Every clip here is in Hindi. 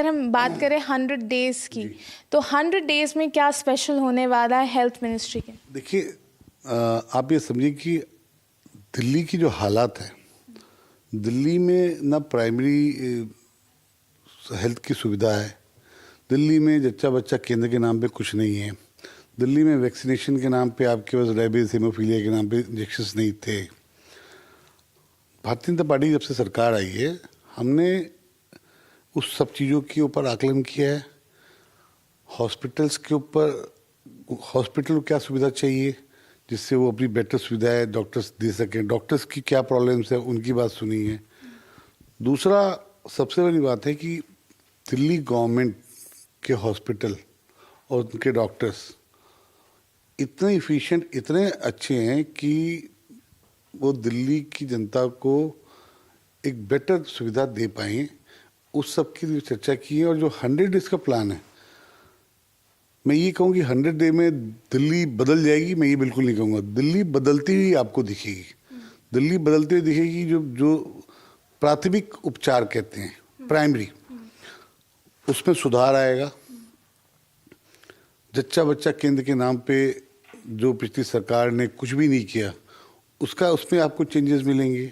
अगर हम बात करें 100 डेज की, तो 100 डेज में क्या स्पेशल होने वाला है हेल्थ मिनिस्ट्री के? देखिए, आप ये समझिए कि दिल्ली की जो हालात है, दिल्ली में ना प्राइमरी हेल्थ की सुविधा है, दिल्ली में जच्चा बच्चा केंद्र के नाम पे कुछ नहीं है, दिल्ली में वैक्सीनेशन के नाम पे आपके पास रेबीज हेमोफीलिया के नाम पे इंजेक्शंस नहीं थे। भारतीय जनता पार्टी जब से सरकार आई है, हमने उस सब चीज़ों के ऊपर आकलन किया है। हॉस्पिटल्स के ऊपर, हॉस्पिटल को क्या सुविधा चाहिए जिससे वो अपनी बेटर सुविधाएं डॉक्टर्स दे सकें, डॉक्टर्स की क्या प्रॉब्लम्स है उनकी बात सुनी है। दूसरा सबसे बड़ी बात है कि दिल्ली गवर्नमेंट के हॉस्पिटल और उनके डॉक्टर्स इतने इफ़िशिएंट, इतने अच्छे हैं कि वो दिल्ली की जनता को एक बेटर सुविधा दे पाएँ। उस सब की चर्चा की है। और जो 100 डेज का प्लान है, मैं ये कहूँ कि 100 डे में दिल्ली बदल जाएगी, मैं ये बिल्कुल नहीं कहूँगा। दिल्ली बदलती हुई आपको दिखेगी। दिल्ली बदलती हुई दिखेगी। जो जो प्राथमिक उपचार कहते हैं, प्राइमरी, उसमें सुधार आएगा। जच्चा बच्चा केंद्र के नाम पे जो पिछली सरकार ने कुछ भी नहीं किया, उसमें आपको चेंजेस मिलेंगे।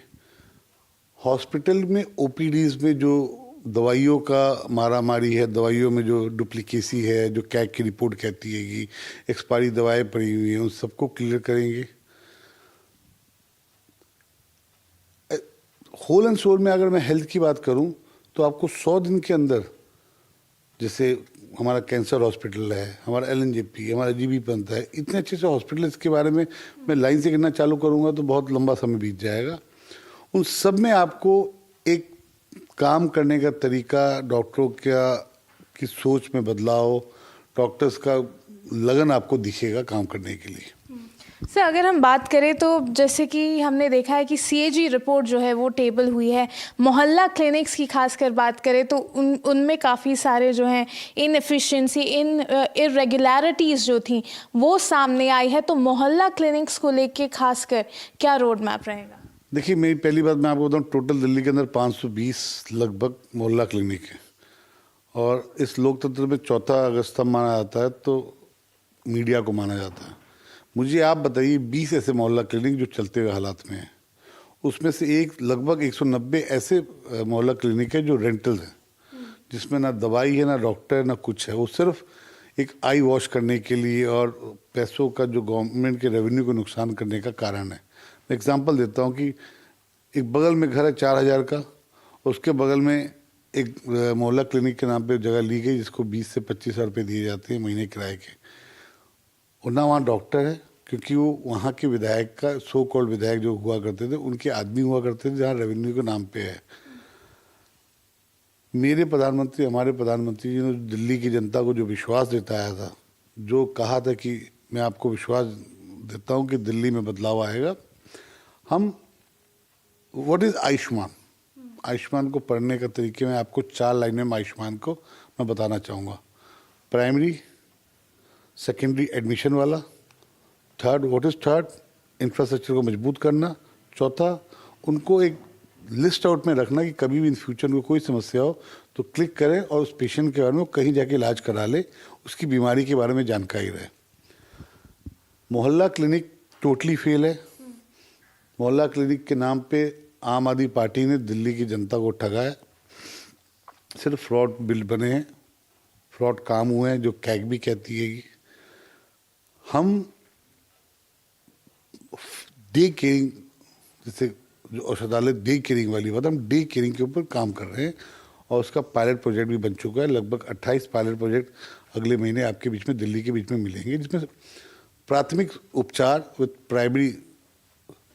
हॉस्पिटल में ओपीडीज में जो दवाइयों का मारामारी है, दवाइयों में जो डुप्लीकेसी है, जो कैग की रिपोर्ट कहती है कि एक्सपायरी दवाएं पड़ी हुई हैं, उन सबको क्लियर करेंगे। होल एंड सोल में अगर मैं हेल्थ की बात करूं तो आपको 100 दिन के अंदर, जैसे हमारा कैंसर हॉस्पिटल है, हमारा एलएनजेपी, हमारा जीबी पंत है, इतने अच्छे से हॉस्पिटल, इसके बारे में मैं लाइन से गिनना चालू करूंगा तो बहुत लंबा समय बीत जाएगा। उन सब में आपको एक काम करने का तरीका, डॉक्टरों की सोच में बदलाव, डॉक्टर्स का लगन आपको दिखेगा काम करने के लिए। सर, अगर हम बात करें तो जैसे कि हमने देखा है कि सीएजी रिपोर्ट जो है वो टेबल हुई है, मोहल्ला क्लिनिक्स की खासकर बात करें तो उनमें काफ़ी सारे जो हैं इनएफिशिएंसी, इरेगुलरिटीज़ जो थी वो सामने आई है। तो मोहल्ला क्लिनिक्स को लेके खासकर क्या रोड मैप रहेगा? देखिए, मेरी पहली बात मैं आपको बताऊँ, टोटल दिल्ली के अंदर 520 लगभग मोहल्ला क्लिनिक है और इस लोकतंत्र में चौथा अगर स्तंभ माना जाता है तो मीडिया को माना जाता है। मुझे आप बताइए 20 ऐसे मोहल्ला क्लिनिक जो चलते हुए हालात में हैं, उसमें से लगभग 190 ऐसे मोहल्ला क्लिनिक है जो रेंटल है, जिसमें ना दवाई है, ना डॉक्टर, ना कुछ है। वो सिर्फ एक आई वॉश करने के लिए और पैसों का जो गवर्नमेंट के रेवेन्यू को नुकसान करने का कारण है। मैं एग्जांपल देता हूँ कि एक बगल में घर है 4000 का, उसके बगल में एक मोहल्ला क्लिनिक के नाम पे जगह ली गई जिसको 20 से 25 हज़ार रुपये दिए जाते हैं महीने किराए के, और ना वहाँ डॉक्टर है, क्योंकि वो वहाँ के विधायक का, सो कॉल्ड विधायक जो हुआ करते थे, उनके आदमी हुआ करते थे जहाँ रेवेन्यू के नाम पे है। मेरे प्रधानमंत्री, हमारे प्रधानमंत्री जी ने दिल्ली की जनता को जो विश्वास जताया था, जो कहा था कि मैं आपको विश्वास देता हूँ कि दिल्ली में बदलाव आएगा। हम व्हाट इज़ आयुष्मान, आयुष्मान को पढ़ने का तरीके में आपको 4 लाइनों में आयुष्मान को मैं बताना चाहूँगा। प्राइमरी, सेकेंडरी एडमिशन वाला, third, what is third, infrastructure को मजबूत करना, चौथा उनको एक लिस्ट आउट में रखना कि कभी भी इन फ्यूचर में कोई समस्या हो तो क्लिक करें और उस पेशेंट के बारे में कहीं जाके इलाज करा ले, उसकी बीमारी के बारे में जानकारी रहे। मोहल्ला क्लिनिक टोटली फेल है। मोहल्ला क्लिनिक के नाम पे आम आदमी पार्टी ने दिल्ली की जनता को ठगाया। सिर्फ फ्रॉड बिल बने हैं, फ्रॉड काम हुए हैं जो कैग भी कहती है कि हम डे केयरिंग, जैसे जो औषधालय डे केयरिंग वाली बात, हम डे केयरिंग के ऊपर काम कर रहे हैं और उसका पायलट प्रोजेक्ट भी बन चुका है। लगभग 28 पायलट प्रोजेक्ट अगले महीने आपके बीच में, दिल्ली के बीच में मिलेंगे, जिसमें प्राथमिक उपचार विद प्राइमरी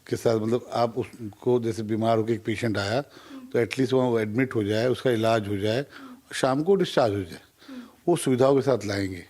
के साथ, मतलब आप उसको, जैसे बीमार होकर एक पेशेंट आया तो एटलीस्ट वहाँ एडमिट हो जाए, उसका इलाज हो जाए, शाम को डिस्चार्ज हो जाए, वो सुविधाओं के साथ लाएंगे।